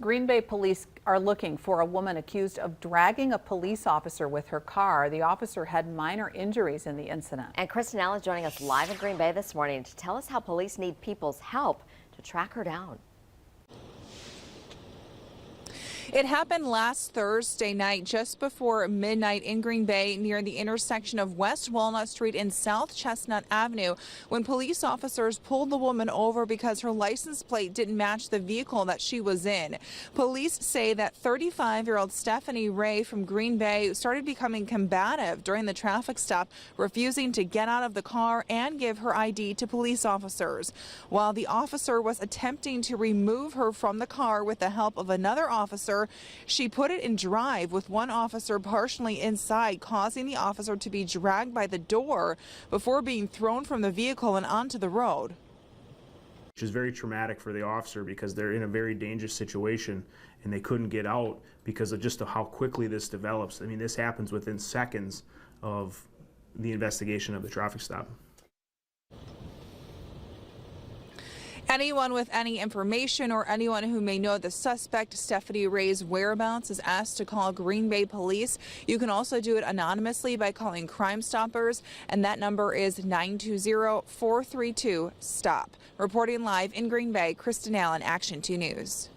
Green Bay police are looking for a woman accused of dragging a police officer with her car. The officer had minor injuries in the incident. And Kristen Allen joining us live in Green Bay this morning to tell us how police need people's help to track her down. It happened last Thursday night, just before midnight in Green Bay, near the intersection of West Walnut Street and South Chestnut Avenue, when police officers pulled the woman over because her license plate didn't match the vehicle that she was in. Police say that 35-year-old Stephanie Ray from Green Bay started becoming combative during the traffic stop, refusing to get out of the car and give her ID to police officers. While the officer was attempting to remove her from the car with the help of another officer, she put it in drive with one officer partially inside, causing the officer to be dragged by the door before being thrown from the vehicle and onto the road. Which is very traumatic for the officer because they're in a very dangerous situation and they couldn't get out because of just how quickly this develops. I mean, this happens within seconds of the investigation of the traffic stop. Anyone with any information or anyone who may know the suspect, Stephanie Ray's whereabouts, is asked to call Green Bay Police. You can also do it anonymously by calling Crime Stoppers, and that number is 920-432-STOP. Reporting live in Green Bay, Kristen Allen, Action 2 News.